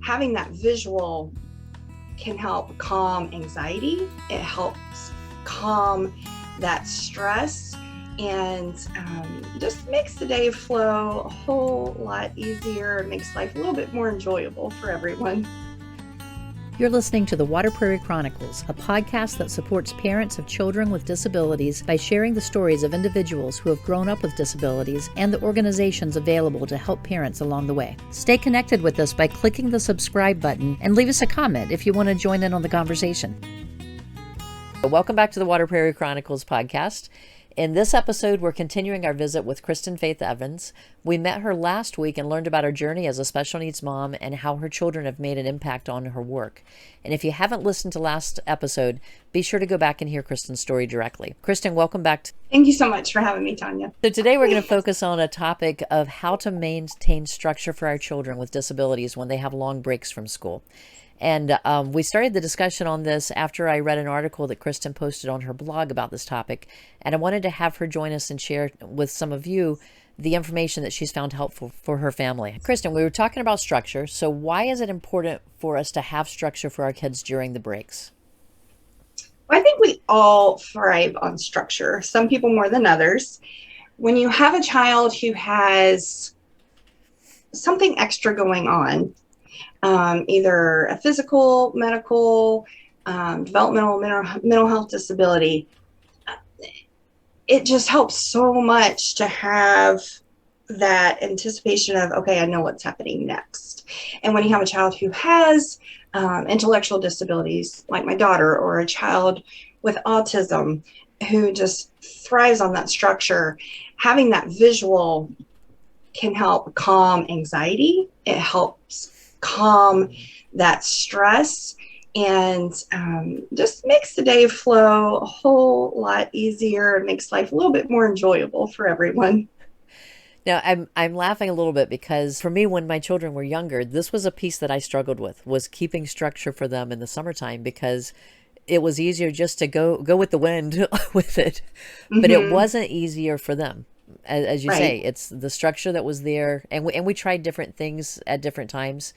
having that visual can help calm anxiety. It helps calm that stress, and just makes the day flow a whole lot easier. It makes life a little bit more enjoyable for everyone. You're listening to the Water Prairie Chronicles, a podcast that supports parents of children with disabilities by sharing the stories of individuals who have grown up with disabilities and the organizations available to help parents along the way. Stay connected with us by clicking the subscribe button and leave us a comment if you want to join in on the conversation. Welcome back to the Water Prairie Chronicles podcast. In this episode, we're continuing our visit with Kristin Faith Evans. We met her last week and learned about her journey as a special needs mom and how her children have made an impact on her work. And if you haven't listened to last episode, be sure to go back and hear Kristin's story directly. Kristin, welcome back. Thank you so much for having me, Tonya. So today we're going to focus on a topic of how to maintain structure for our children with disabilities when they have long breaks from school. And we started the discussion on this after I read an article that Kristin posted on her blog about this topic. And I wanted to have her join us and share with some of you the information that she's found helpful for her family. Kristin, we were talking about structure. So why is it important for us to have structure for our kids during the breaks? Well, I think we all thrive on structure, some people more than others. When you have a child who has something extra going on, either a physical, medical, developmental, mental health disability, it just helps so much to have that anticipation of, okay, I know what's happening next. And when you have a child who has intellectual disabilities, like my daughter, or a child with autism who just thrives on that structure, having that visual can help calm anxiety. It helps calm that stress, and just makes the day flow a whole lot easier. It makes life a little bit more enjoyable for everyone. Now, I'm laughing a little bit because for me, when my children were younger, this was a piece that I struggled with, was keeping structure for them in the summertime, because it was easier just to go with the wind with it, but it wasn't easier for them. As you say, it's the structure that was there, and we tried different things at different times.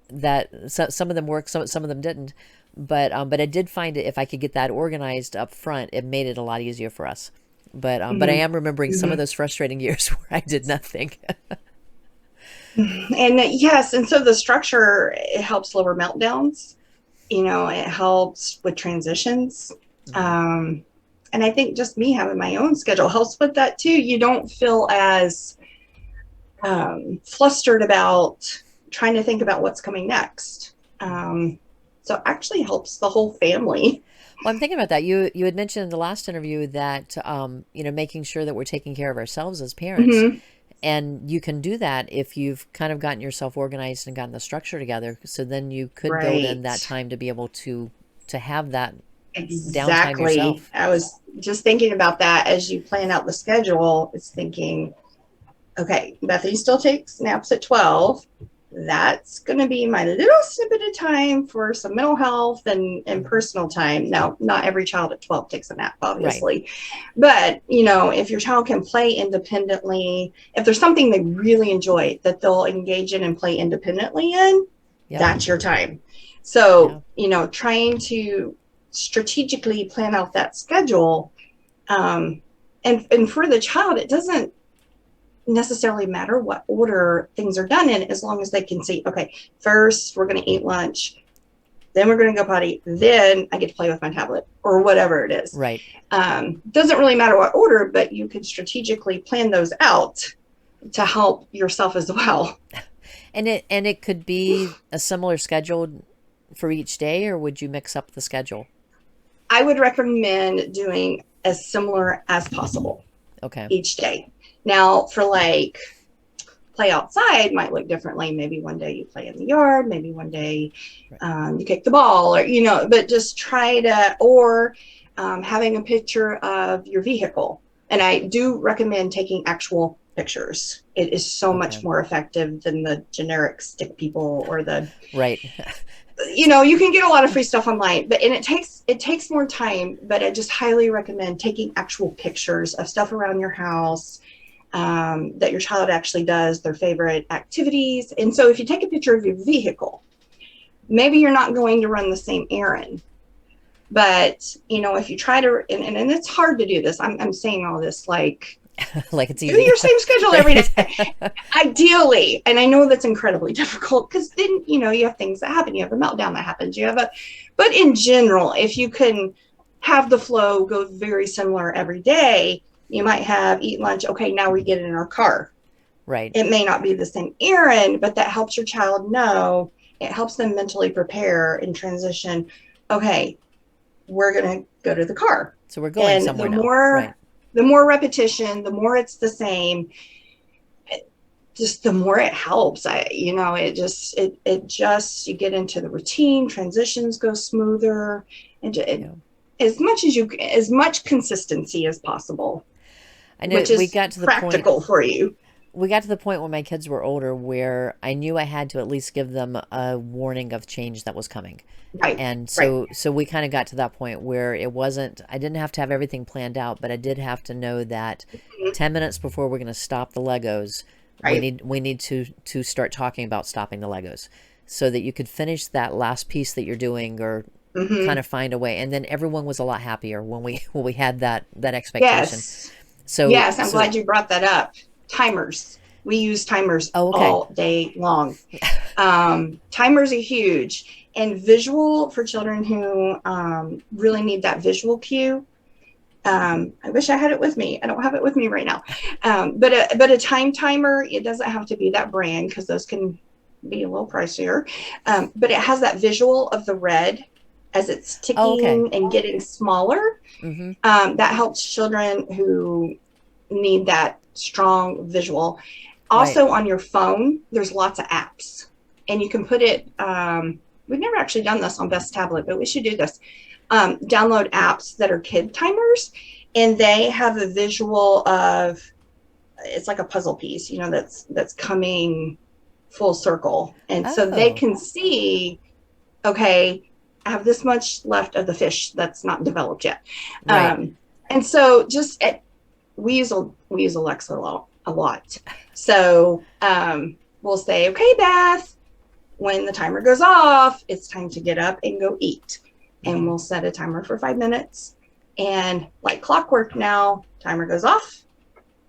That some of them worked, some of them didn't. But I did find it, if I could get that organized up front, it made it a lot easier for us. But I am remembering some of those frustrating years where I did nothing. And yes, and so the structure, it helps lower meltdowns. You know, it helps with transitions. And I think just me having my own schedule helps with that too. You don't feel as flustered about trying to think about what's coming next. So it actually helps the whole family. Well, I'm thinking about that. You had mentioned in the last interview that, making sure that we're taking care of ourselves as parents. And you can do that if you've kind of gotten yourself organized and gotten the structure together. So then you could build in that time to be able to have that downtime yourself. I was just thinking about that as you plan out the schedule. It's thinking, okay, Bethany still takes naps at 12. That's going to be my little snippet of time for some mental health and personal time. Now, not every child at 12 takes a nap, obviously. But, if your child can play independently, if there's something they really enjoy that they'll engage in and play independently in, that's your time. So, trying to strategically plan out that schedule. And for the child, it doesn't necessarily matter what order things are done in, as long as they can see, okay, first we're going to eat lunch, then we're going to go potty, then I get to play with my tablet or whatever it is. Right. Doesn't really matter what order, but you can strategically plan those out to help yourself as well. And it could be a similar schedule for each day, or would you mix up the schedule? I would recommend doing as similar as possible. Okay. Each day. Now, for like play outside might look differently. Maybe one day you play in the yard, maybe one day you kick the ball, or, but just try to, or having a picture of your vehicle. And I do recommend taking actual pictures. It is so much more effective than the generic stick people or the you can get a lot of free stuff online, but it takes more time. But I just highly recommend taking actual pictures of stuff around your house, that your child actually does, their favorite activities. And so if you take a picture of your vehicle, maybe you're not going to run the same errand. But, if you try to, and it's hard to do this. I'm saying all this like it's do easy. your same schedule every Right. day. Ideally, and I know that's incredibly difficult because then, you have things that happen. You have a meltdown that happens. But in general, if you can have the flow go very similar every day, you might have eat lunch. Okay, now we get in our car. Right. It may not be the same errand, but that helps your child know. It helps them mentally prepare and transition. Okay, we're going to go to the car. So we're going And somewhere now. Right. the more repetition, the more it's the same, just the more it helps. It just, you get into the routine, transitions go smoother, and as much consistency as possible, I know which we is got to the practical point. for you. We got to the point when my kids were older where I knew I had to at least give them a warning of change that was coming. Right. And Right. so we kind of got to that point where I didn't have to have everything planned out, but I did have to know that 10 minutes before we're going to stop the Legos, Right. we need to start talking about stopping the Legos so that you could finish that last piece that you're doing or kind of find a way. And then everyone was a lot happier when we had that expectation. Yes, I'm glad you brought that up. Timers. We use timers all day long. Timers are huge, and visual for children who really need that visual cue. I wish I had it with me. I don't have it with me right now. But a time timer, it doesn't have to be that brand because those can be a little pricier. But it has that visual of the red as it's ticking and getting smaller. That helps children who need that strong visual. Also, on your phone, there's lots of apps, and you can put it. We've never actually done this on Best Tablet, but we should do this. Download apps that are kid timers, and they have a visual of, it's like a puzzle piece, that's coming full circle, and so they can see, okay, I have this much left of the fish that's not developed yet. And so we use Alexa a lot. So we'll say, okay, Beth, when the timer goes off, it's time to get up and go eat. And we'll set a timer for 5 minutes. And like clockwork now, timer goes off.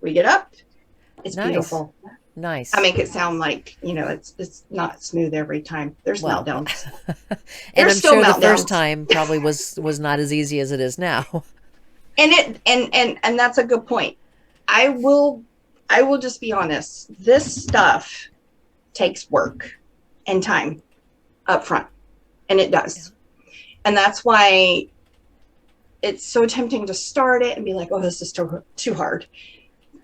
We get up. It's beautiful. Nice. I make it sound like, it's not smooth every time. There's meltdowns. And I'm sure the first time probably was not as easy as it is now. And that's a good point. I will just be honest. This stuff takes work and time up front, and it does. And that's why it's so tempting to start it and be like, oh, this is too hard.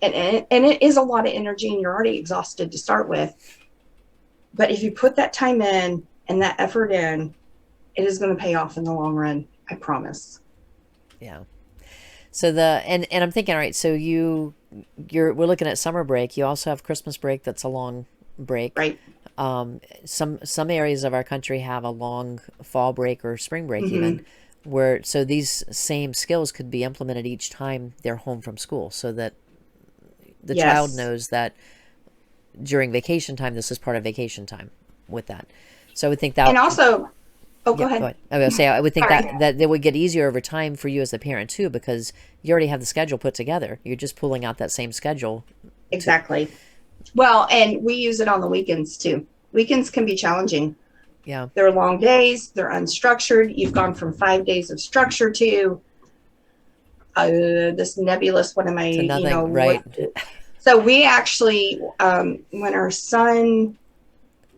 And it is a lot of energy, and you're already exhausted to start with. But if you put that time in and that effort in, it is going to pay off in the long run. I promise. Yeah. So and I'm thinking, all right, so we're looking at summer break. You also have Christmas break. That's a long break. Right. Some areas of our country have a long fall break or spring break even, so these same skills could be implemented each time they're home from school, so that the child knows that during vacation time, this is part of vacation time with that. So I would think that. And also, go ahead. I was going to say, I would think that it would get easier over time for you as the parent too, because you already have the schedule put together. You're just pulling out that same schedule. Exactly. Well, and we use it on the weekends too. Weekends can be challenging. Yeah. They're long days. They're unstructured. You've gone from 5 days of structure to this nebulous, what am I, nothing, right. So we actually, when our son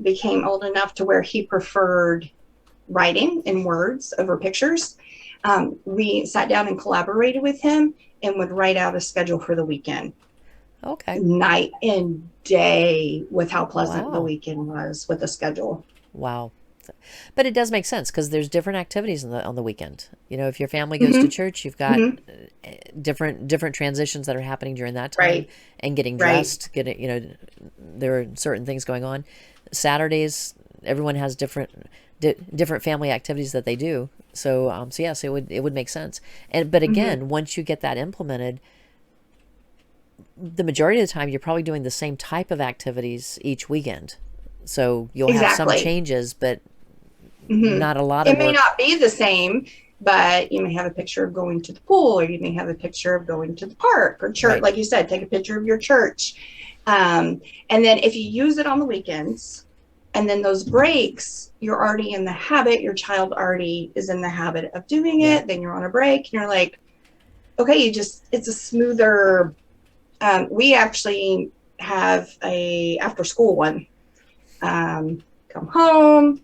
became old enough to where he preferred writing in words over pictures, we sat down and collaborated with him and would write out a schedule for the weekend. Okay. Night and day with how pleasant the weekend was with the schedule. Wow. But it does make sense because there's different activities on the weekend. If your family goes to church, you've got different transitions that are happening during that time, and getting dressed, there are certain things going on. Saturdays, everyone has different family activities that they do. So yes, it would make sense. But again, once you get that implemented, the majority of the time you're probably doing the same type of activities each weekend. So you'll have some changes, but not a lot of It may work. not be the same, but you may have a picture of going to the pool, or you may have a picture of going to the park or church. Right. Like you said, take a picture of your church. And then if you use it on the weekends, and then those breaks, you're already in the habit, your child already is in the habit of doing it, then you're on a break, and you're like, okay, it's a smoother, we actually have a after school one. Come home,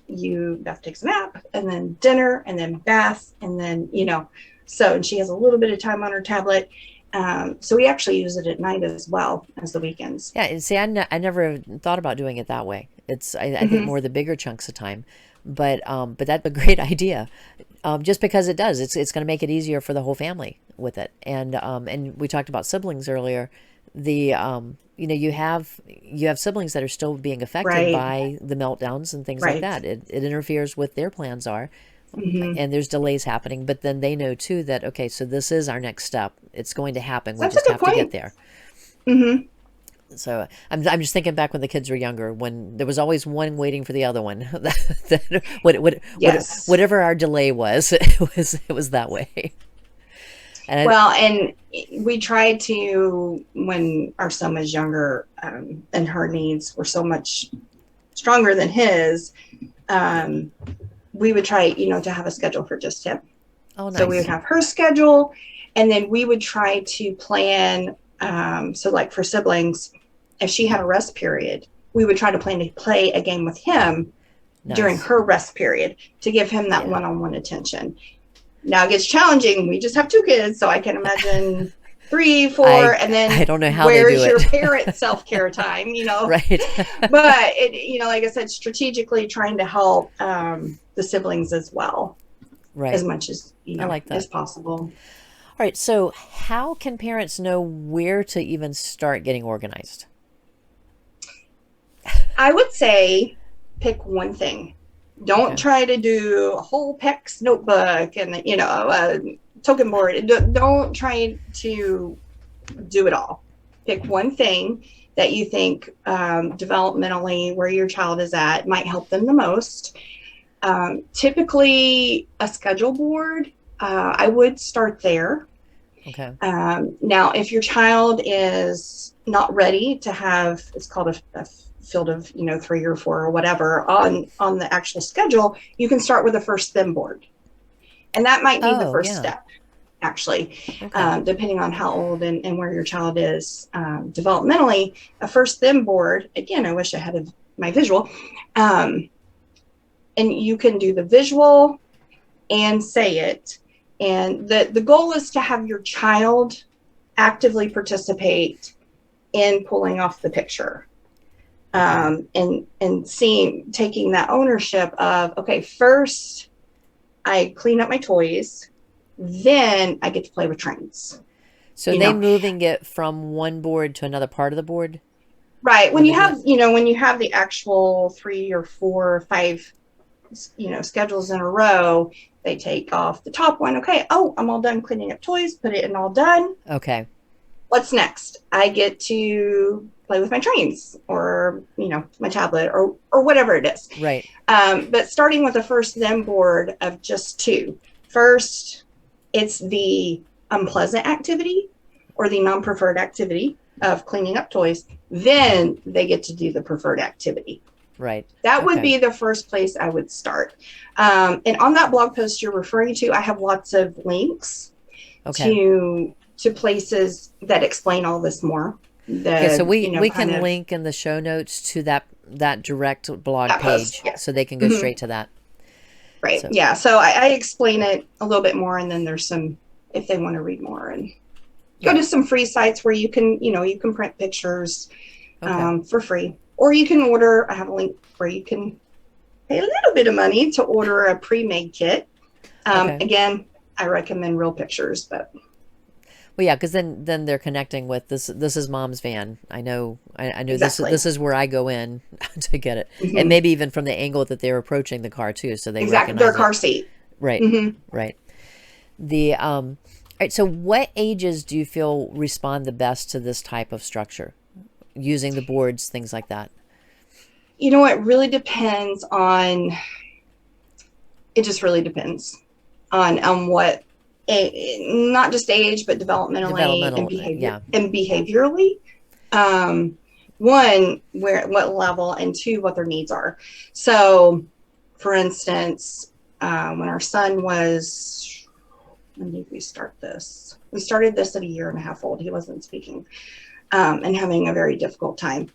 Beth takes a nap, and then dinner, and then bath, and then, and she has a little bit of time on her tablet. So we actually use it at night as well as the weekends. Yeah, and see, I never thought about doing it that way. I think more the bigger chunks of time, but that's a great idea. Just because it does, it's going to make it easier for the whole family with it. And we talked about siblings earlier. You have siblings that are still being affected by the meltdowns and things like that. It interferes with their plans and there's delays happening, but then they know too that, okay, so this is our next step. It's going to happen. We just have to get there. So I'm just thinking back when the kids were younger, when there was always one waiting for the other one. Whatever our delay was, it was that way. And we tried to, when our son was younger, and her needs were so much stronger than his, we would try, to have a schedule for just him. Oh, nice. So we would have her schedule, and then we would try to plan. So like for siblings, if she had a rest period, we would try to plan to play a game with him during her rest period to give him that one-on-one attention. Now it gets challenging. We just have 2 kids, so I can imagine 3, 4, and then I don't know how where's they do your it. parent self-care time, Right. But it, like I said, strategically trying to help the siblings as well, as much as I like that. as possible. All right. So how can parents know where to even start getting organized? I would say pick one thing. Don't try to do a whole PEX notebook and a token board. Don't try to do it all. Pick one thing that you think developmentally where your child is at might help them the most. Typically a schedule board, I would start there. Okay. Now, if your child is not ready to have, it's called a field of 3 or 4 or whatever on the actual schedule, you can start with a first then board, and that might be the first step, actually. Depending on how old and where your child is developmentally. A first then board, again, I wish I had my visual, and you can do the visual and say it, and the goal is to have your child actively participate in pulling off the picture. And taking that ownership of, okay, first I clean up my toys, then I get to play with trains. So they moving it from one board to another part of the board? Right. When you have the actual 3 or 4 or 5, schedules in a row, they take off the top one. Okay. Oh, I'm all done cleaning up toys, put it in all done. Okay. What's next? I get to play with my trains or, my tablet or whatever it is. Right. But starting with a first then board of just 2. First, it's the unpleasant activity or the non-preferred activity of cleaning up toys. Then they get to do the preferred activity. Right. That would be the first place I would start. And on that blog post you're referring to, I have lots of links to places that explain all this more. So we can link in the show notes to that direct blog page, so they can go straight to that. Right. So. Yeah. So I explain it a little bit more, and then there's some, if they want to read more, and go to some free sites where you can print pictures for free, or you can order. I have a link where you can pay a little bit of money to order a pre-made kit. Again, I recommend real pictures, but. Well, yeah, because then they're connecting with this. This is Mom's van. I know. Exactly. This is where I go in to get it, and maybe even from the angle that they're approaching the car too, so they recognize their car seat. Right. Right. All right. So, what ages do you feel respond the best to this type of structure, using the boards, things like that? It really depends on It just really depends on what, not just age, but developmentally and behaviorally. One, what level, and two, what their needs are. So, for instance, when our son was, when did we start this? We started this at 1.5 years old. He wasn't speaking and having a very difficult time.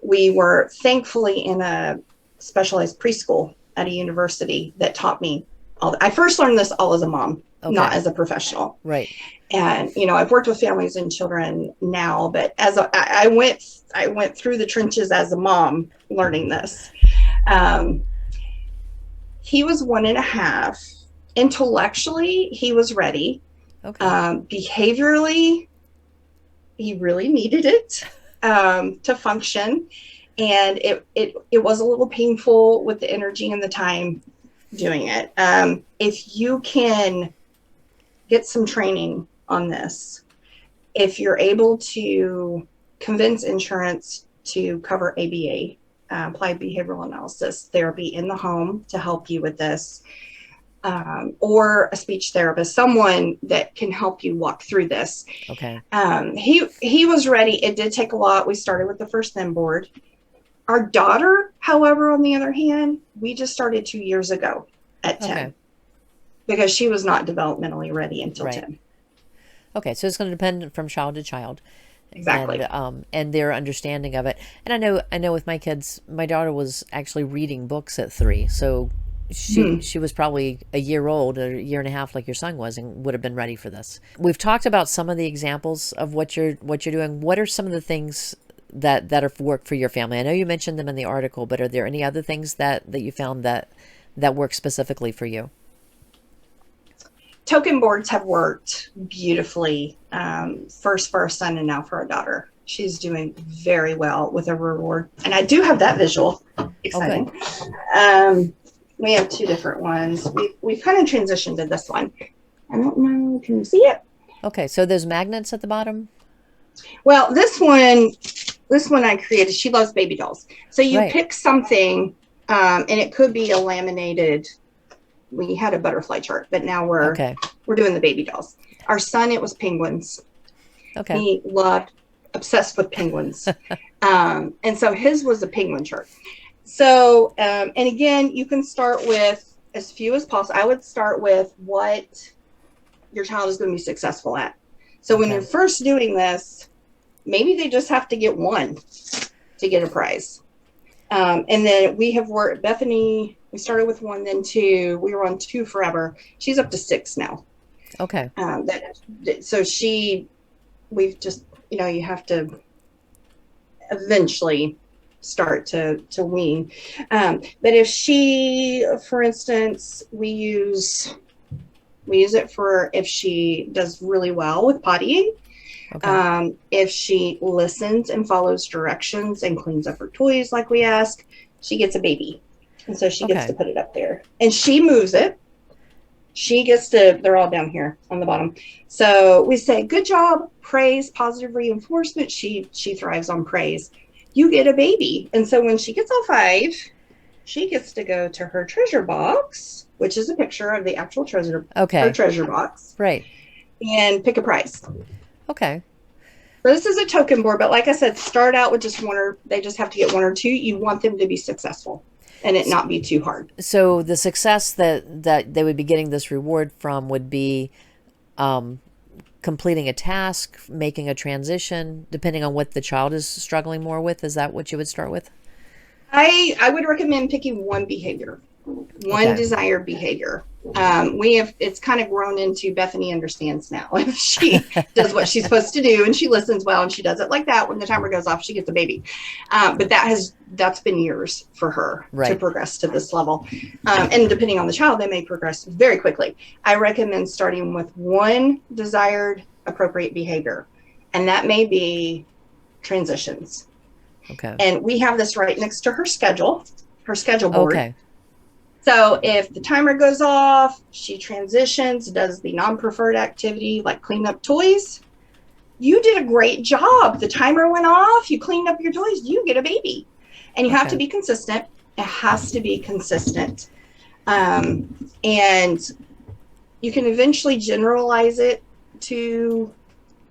We were thankfully in a specialized preschool at a university that taught me I first learned this all as a mom, not as a professional. Right. And, I've worked with families and children now, but I went through the trenches as a mom learning this. He was 1.5. Intellectually, he was ready. Okay. Behaviorally, he really needed it to function. And it was a little painful with the energy and the time doing it. If you can get some training on this, if you're able to convince insurance to cover ABA, applied behavioral analysis therapy in the home to help you with this, or a speech therapist, someone that can help you walk through this. Okay. He was ready. It did take a lot. We started with the first NIM board. Our daughter, however, on the other hand, we just started 2 years ago at 10 because she was not developmentally ready until 10. Okay, so it's going to depend from child to child. Exactly. And their understanding of it. And I know with my kids, my daughter was actually reading books at 3. So she was probably 1 year old, or 1.5 years like your son was, and would have been ready for this. We've talked about some of the examples of what you're doing. What are some of the things that have worked for your family? I know you mentioned them in the article, but are there any other things that you found that work specifically for you? Token boards have worked beautifully, first for our son and now for our daughter. She's doing very well with a reward. And I do have that visual. Exciting. Okay. We have 2 different ones. We've kind of transitioned to this one. I don't know. Can you see it? Okay. So there's magnets at the bottom? Well, this one I created. She loves baby dolls. So you pick something, and it could be a laminated. We had a butterfly chart, but now we're doing the baby dolls. Our son, it was penguins. Okay. He obsessed with penguins. And so his was a penguin chart. So, and again, you can start with as few as possible. I would start with what your child is going to be successful at. So when you're first doing this, maybe they just have to get 1 to get a prize. And then we have worked, Bethany, we started with 1, then 2. We were on 2 forever. She's up to 6 now. Okay. So we've just, you have to eventually start to wean. But if she, for instance, we use it for if she does really well with pottying. Okay. If she listens and follows directions and cleans up her toys like we ask, she gets a baby. And so she gets to put it up there. And she moves it. She gets to, they're all down here on the bottom. So we say, good job, praise, positive reinforcement. She thrives on praise. You get a baby. And so when she gets all 5, she gets to go to her treasure box, which is a picture of the actual treasure, her treasure box. Right. And pick a prize. Okay. So this is a token board, but like I said, start out with just 1 or they just have to get 1 or 2. You want them to be successful and it not be too hard. So the success that they would be getting this reward from would be completing a task, making a transition, depending on what the child is struggling more with. Is that what you would start with? I would recommend picking 1 behavior, 1 desired behavior. It's kind of grown into Bethany understands now. If she does what she's supposed to do and she listens well and she does it like that, when the timer goes off, she gets a baby. But that's been years for her to progress to this level. And depending on the child, they may progress very quickly. I recommend starting with 1 desired appropriate behavior. And that may be transitions. Okay. And we have this right next to her schedule board. Okay. So if the timer goes off, she transitions, does the non-preferred activity like clean up toys. You did a great job. The timer went off. You cleaned up your toys. You get a baby. And you have to be consistent. It has to be consistent. And you can eventually generalize it to,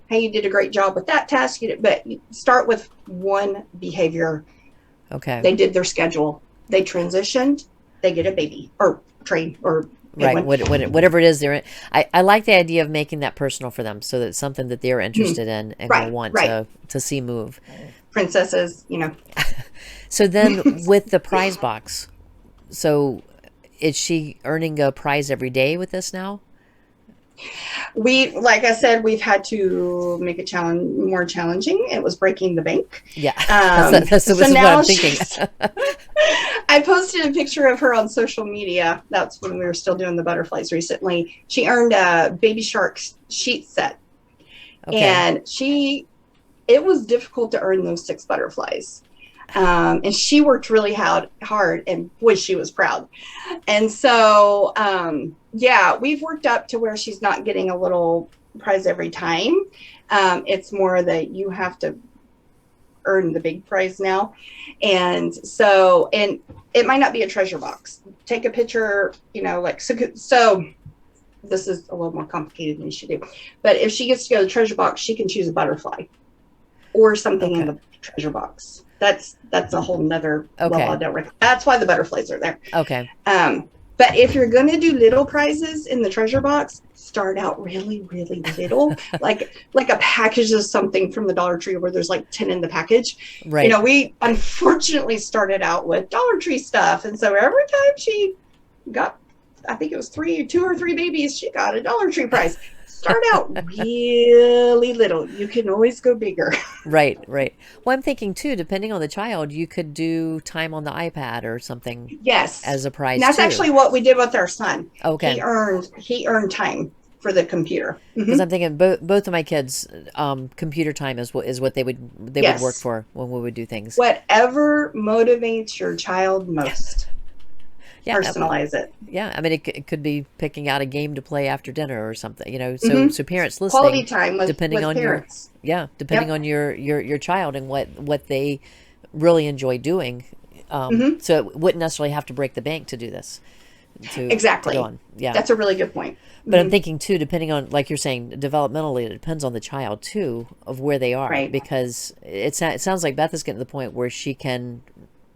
hey, you did a great job with that task, but you start with one behavior. Okay. They did their schedule. They transitioned. They get a baby or train or right. Whatever it is they're in. I like the idea of making that personal for them, so that it's something that they're interested in and will want to see move. Princesses, So then with the prize box, so is she earning a prize every day with this now? Like I said, we've had to make a challenge more challenging. It was breaking the bank. Yeah, this is what I'm thinking. I posted a picture of her on social media. That's when we were still doing the butterflies recently. She earned a baby shark sheet set. Okay. And it was difficult to earn those 6 butterflies. And she worked really hard, and boy, she was proud. And so, we've worked up to where she's not getting a little prize every time. It's more that you have to earn the big prize now. And so, and it might not be a treasure box. Take a picture, so this is a little more complicated than you should do. But if she gets to go to the treasure box, she can choose a butterfly or something in the treasure box. That's a whole nother level. That's why the butterflies are there. Okay. But if you're going to do little prizes in the treasure box, start out really, really little, like a package of something from the Dollar Tree where there's like 10 in the package. Right. We unfortunately started out with Dollar Tree stuff. And so every time she got, I think it was 2 or 3 babies, she got a Dollar Tree prize. Start out really little. You can always go bigger. Right. Well, I'm thinking too, depending on the child, you could do time on the iPad or something. Yes. As a prize. And that's actually what we did with our son. Okay. He earned time for the computer. Because I'm thinking both of my kids, computer time is what they would work for when we would do things. Whatever motivates your child most. Yeah, personalize it. Yeah, I mean, it could be picking out a game to play after dinner or something, So parents listening, quality time with parents. Depending on your child and what they really enjoy doing. So it wouldn't necessarily have to break the bank to do this. Exactly. To go on. Yeah, that's a really good point. But I'm thinking too, depending on, like you're saying, developmentally, it depends on the child too of where they are, right? Because it sounds like Beth is getting to the point where she can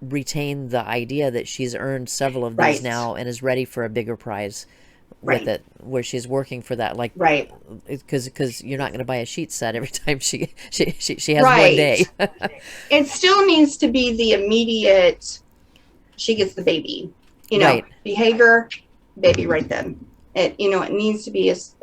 retain the idea that she's earned several of these now and is ready for a bigger prize with it, where she's working for that, like because you're not going to buy a sheet set every time she has one day. It still needs to be the immediate, she gets the baby, behavior, baby right then. It needs to be as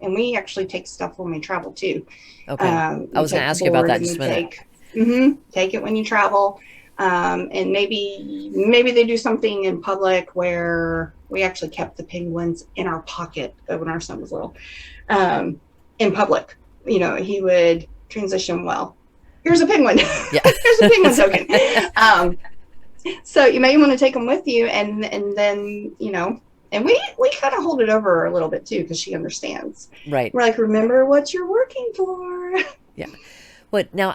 and we actually take stuff when we travel too. Okay. I was going to ask you about that just a minute. Take it when you travel. And maybe they do something in public where we actually kept the penguins in our pocket when our son was little. In public, he would transition well. Here's a penguin. Yeah. Here's a penguin token. So you may want to take them with you, and then and we kind of hold it over her a little bit too, because she understands. Right. We're like, remember what you're working for. Yeah. But now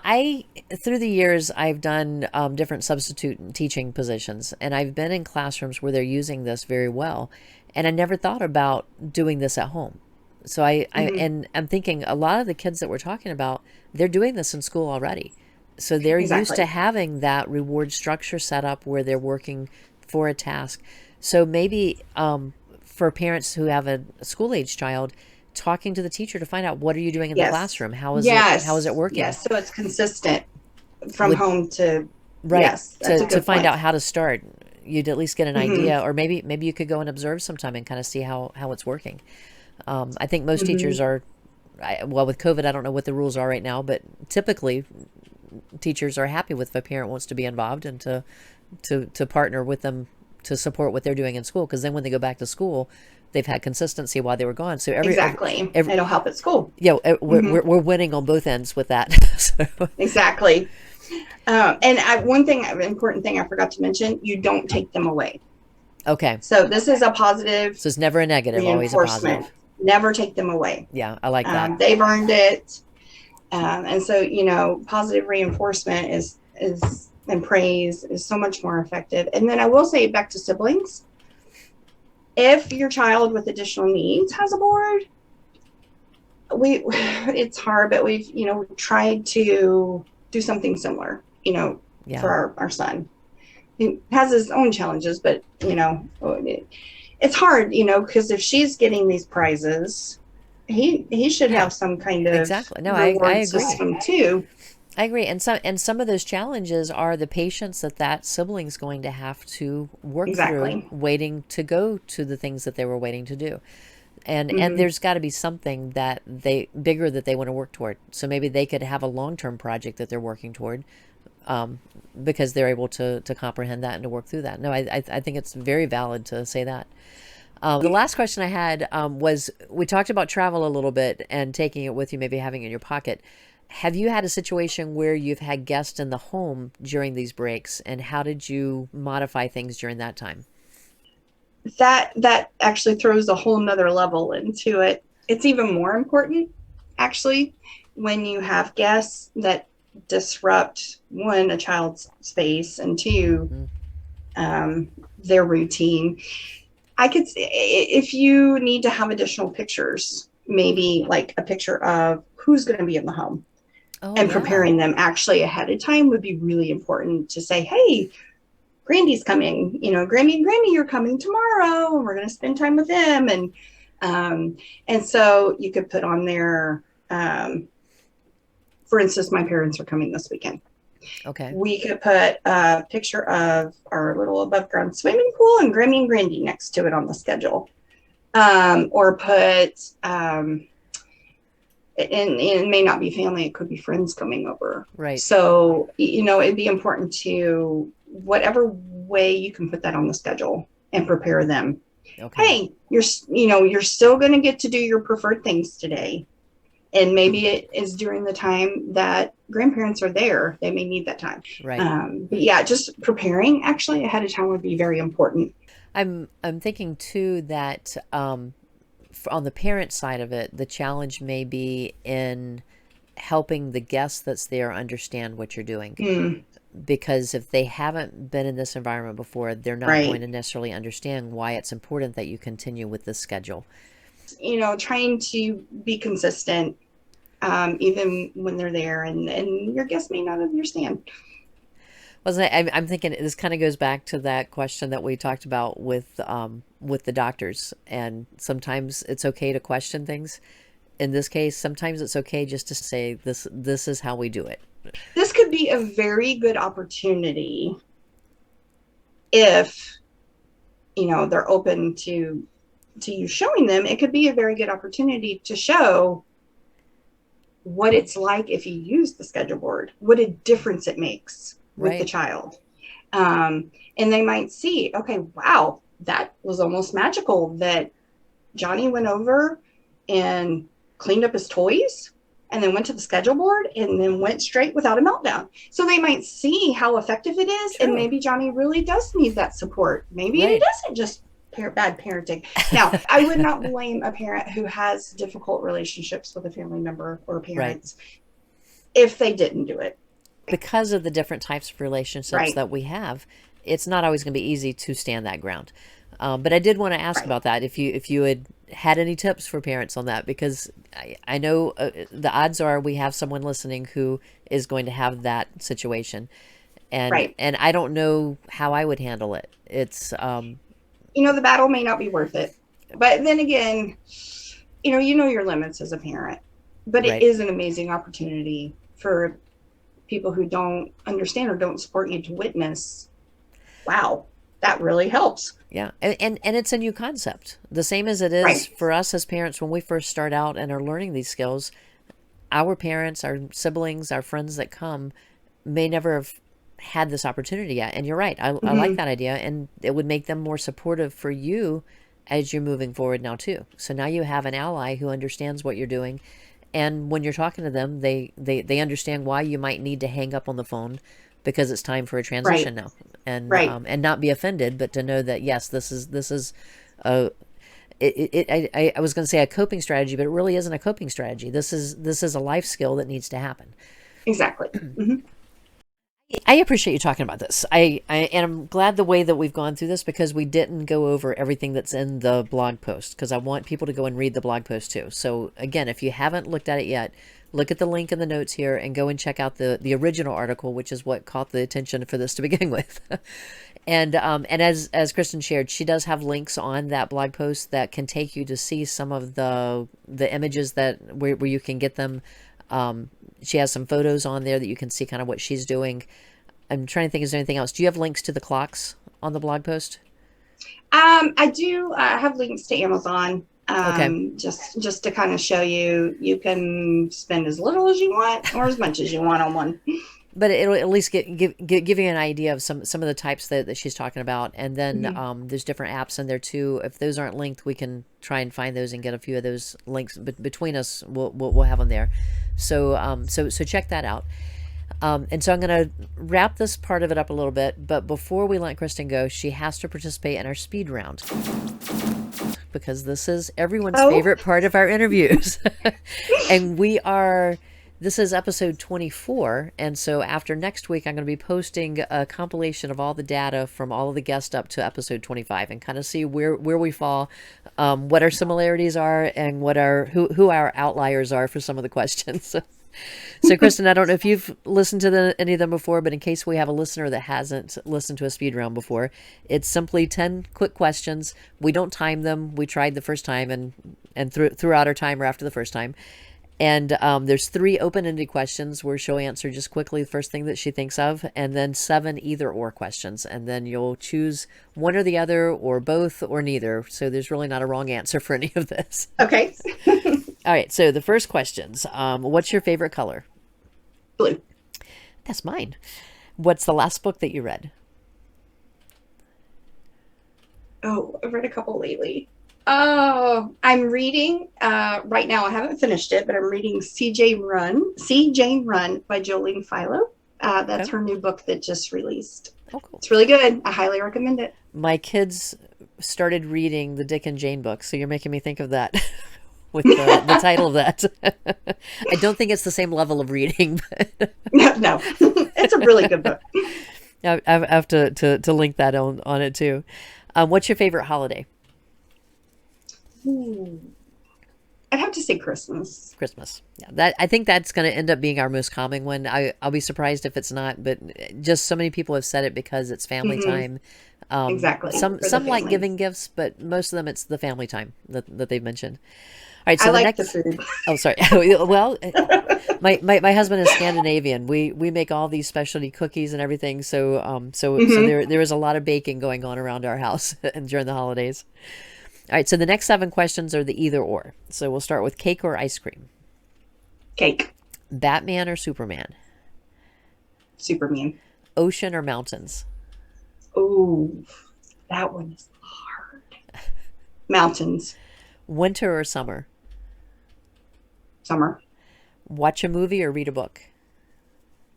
through the years, I've done different substitute teaching positions, and I've been in classrooms where they're using this very well, and I never thought about doing this at home. So and I'm thinking a lot of the kids that we're talking about, they're doing this in school already. So they're used to having that reward structure set up where they're working for a task. So maybe for parents who have a school-age child, talking to the teacher to find out, what are you doing in the classroom? How is it working? Yes, so it's consistent from home to to find out how to start. You'd at least get an idea, or maybe you could go and observe sometime and kind of see how it's working. I think most teachers are, with COVID, I don't know what the rules are right now, but typically teachers are happy with if a parent wants to be involved and to partner with them to support what they're doing in school, because then when they go back to school, they've had consistency while they were gone. So it'll help at school. Yeah, we're winning on both ends with that. So. Exactly. And important thing I forgot to mention, you don't take them away. Okay. So this is a positive. So it's never a negative, always a positive. Never take them away. Yeah, I like that. They've earned it. And so, positive reinforcement is and praise is so much more effective. And then I will say, back to siblings, If your child with additional needs has a board, it's hard, but we've, tried to do something similar, for our son. He has his own challenges, but, it's hard, because if she's getting these prizes, he should have some kind of exactly. No, I reward agree. system too. I agree. And some of those challenges are the patience that sibling's going to have to work through, waiting to go to the things that they were waiting to do. And there's got to be something that they want to work toward. So maybe they could have a long-term project that they're working toward, because they're able to comprehend that and to work through that. No, I think it's very valid to say that. The last question I had was, we talked about travel a little bit and taking it with you, maybe having it in your pocket. Have you had a situation where you've had guests in the home during these breaks, and how did you modify things during that time? That actually throws a whole nother level into it. It's even more important, actually, when you have guests that disrupt, one, a child's space, and two, their routine. I could, if you need to have additional pictures, maybe like a picture of who's going to be in the home, and preparing them actually ahead of time would be really important, to say, hey, Grandy's coming, Grammy and Granny, you're coming tomorrow, and we're going to spend time with them. And so you could put on there, for instance, my parents are coming this weekend. Okay. We could put a picture of our little above ground swimming pool and Grammy and Grandy next to it on the schedule. Or put, and it may not be family, it could be friends coming over. Right. So, it'd be important to, whatever way you can put that on the schedule and prepare them. Okay. Hey, you're still going to get to do your preferred things today. And maybe it is during the time that grandparents are there. They may need that time. Right. But yeah, just preparing actually ahead of time would be very important. I'm thinking too that, on the parent side of it, the challenge may be in helping the guest that's there understand what you're doing. Because if they haven't been in this environment before, they're not going to necessarily understand why it's important that you continue with this schedule. Trying to be consistent, even when they're there, and your guests may not understand. Well, I'm thinking this kind of goes back to that question that we talked about with the doctors. And sometimes it's okay to question things. In this case, sometimes it's okay just to say, this is how we do it. This could be a very good opportunity if, they're open to you showing them. It could be a very good opportunity to show what it's like if you use the schedule board, what a difference it makes with the child. And they might see, okay, wow, that was almost magical that Johnny went over and cleaned up his toys and then went to the schedule board and then went straight without a meltdown. So they might see how effective it is. True. And maybe Johnny really does need that support. Maybe it doesn't just bad parenting. Now, I would not blame a parent who has difficult relationships with a family member or parents if they didn't do it. Because of the different types of relationships that we have, it's not always going to be easy to stand that ground. But I did want to ask about that, if you had any tips for parents on that, because I know the odds are we have someone listening who is going to have that situation, and and I don't know how I would handle it. It's the battle may not be worth it, but then again, you know your limits as a parent. But it is an amazing opportunity for people who don't understand or don't support you to witness, wow, that really helps. Yeah. And it's a new concept. The same as it is for us as parents when we first start out and are learning these skills. Our parents, our siblings, our friends that come may never have had this opportunity yet. And you're right. I like that idea. And it would make them more supportive for you as you're moving forward now too. So now you have an ally who understands what you're doing. And when you're talking to them, they understand why you might need to hang up on the phone, because it's time for a transition now, and and not be offended, but to know that yes, this is I was going to say a coping strategy, but it really isn't a coping strategy. This is a life skill that needs to happen. Exactly. I appreciate you talking about this. And I'm glad the way that we've gone through this, because we didn't go over everything that's in the blog post, because I want people to go and read the blog post too. So again, if you haven't looked at it yet, look at the link in the notes here and go and check out the original article, which is what caught the attention for this to begin with. And as Kristin shared, she does have links on that blog post that can take you to see some of the images that where you can get them. She has some photos on there that you can see kind of what she's doing. I'm trying to think, is there anything else? Do you have links to the clocks on the blog post? I do have links to Amazon. Okay. Just to kind of show you can spend as little as you want or as much as you want on one. But it'll at least give you an idea of some of the types that she's talking about. And then there's different apps in there too. If those aren't linked, we can try and find those and get a few of those links between us. We'll have them there. So so check that out. And so I'm going to wrap this part of it up a little bit. But before we let Kristin go, she has to participate in our speed round, because this is everyone's favorite part of our interviews. And this is episode 24. And so after next week, I'm going to be posting a compilation of all the data from all of the guests up to episode 25 and kind of see where we fall, what our similarities are, and what who our outliers are for some of the questions. So Kristin, I don't know if you've listened to any of them before, but in case we have a listener that hasn't listened to a speed round before, it's simply 10 quick questions. We don't time them. We tried the first time and threw out our timer after the first time. And there's 3 open-ended questions where she'll answer just quickly the first thing that she thinks of, and then 7 either-or questions. And then you'll choose one or the other, or both, or neither. So there's really not a wrong answer for any of this. Okay. All right, so the first questions. What's your favorite color? Blue. That's mine. What's the last book that you read? Oh, I've read a couple lately. Oh, I'm reading right now. I haven't finished it, but I'm reading See Jane Run by Jolene Philo. That's her new book that just released. Oh, cool. It's really good. I highly recommend it. My kids started reading the Dick and Jane book, so you're making me think of that with the title of that. I don't think it's the same level of reading. But No, it's a really good book. I have to link that on it too. What's your favorite holiday? I'd have to say Christmas. Christmas. Yeah, I think that's going to end up being our most common one. I'll be surprised if it's not, but just so many people have said it because it's family time. Exactly. Some like giving gifts, but most of them it's the family time that they've mentioned. All right, so I like the food. Oh, sorry. Well, my husband is Scandinavian. We make all these specialty cookies and everything. So so there is a lot of baking going on around our house and during the holidays. All right, so the next 7 questions are the either or. So we'll start with cake or ice cream. Cake. Batman or Superman? Superman. Ocean or mountains? Oh, that one is hard. Mountains. Winter or summer? Summer. Watch a movie or read a book?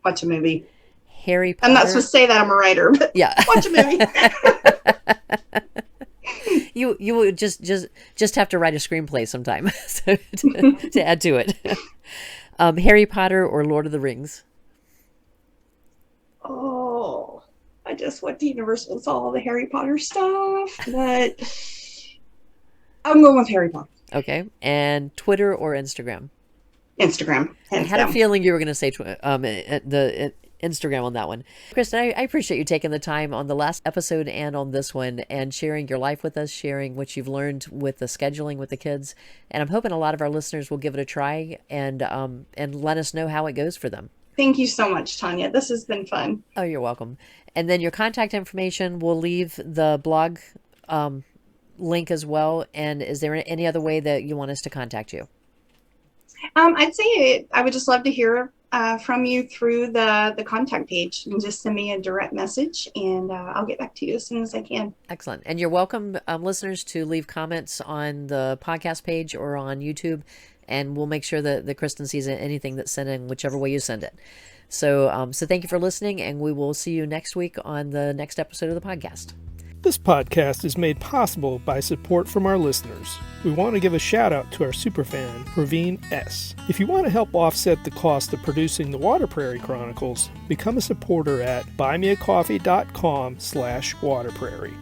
Watch a movie. Harry Potter. I'm not supposed to say that I'm a writer, but yeah. Watch a movie. You would just have to write a screenplay sometime to add to it. Harry Potter or Lord of the Rings? Oh, I just went to Universal and saw all the Harry Potter stuff, but I'm going with Harry Potter. Okay, and Twitter or Instagram? Instagram. I had a feeling you were going to say the Instagram on that one. Kristin, I appreciate you taking the time on the last episode and on this one and sharing your life with us, sharing what you've learned with the scheduling with the kids. And I'm hoping a lot of our listeners will give it a try and let us know how it goes for them. Thank you so much, Tonya. This has been fun. Oh, you're welcome. And then your contact information, we'll leave the blog link as well. And is there any other way that you want us to contact you? I'd say I would just love to hear from you through the contact page, and just send me a direct message, and I'll get back to you as soon as I can. Excellent. And you're welcome, listeners, to leave comments on the podcast page or on YouTube, and we'll make sure that Kristin sees anything that's sent in, whichever way you send it. So thank you for listening, and we will see you next week on the next episode of the podcast. This podcast is made possible by support from our listeners. We want to give a shout out to our superfan, Praveen S. If you want to help offset the cost of producing the Water Prairie Chronicles, become a supporter at buymeacoffee.com/waterprairie.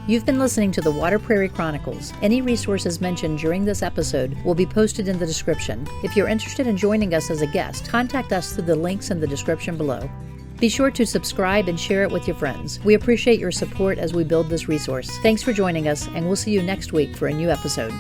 You've been listening to the Water Prairie Chronicles. Any resources mentioned during this episode will be posted in the description. If you're interested in joining us as a guest, contact us through the links in the description below. Be sure to subscribe and share it with your friends. We appreciate your support as we build this resource. Thanks for joining us, and we'll see you next week for a new episode.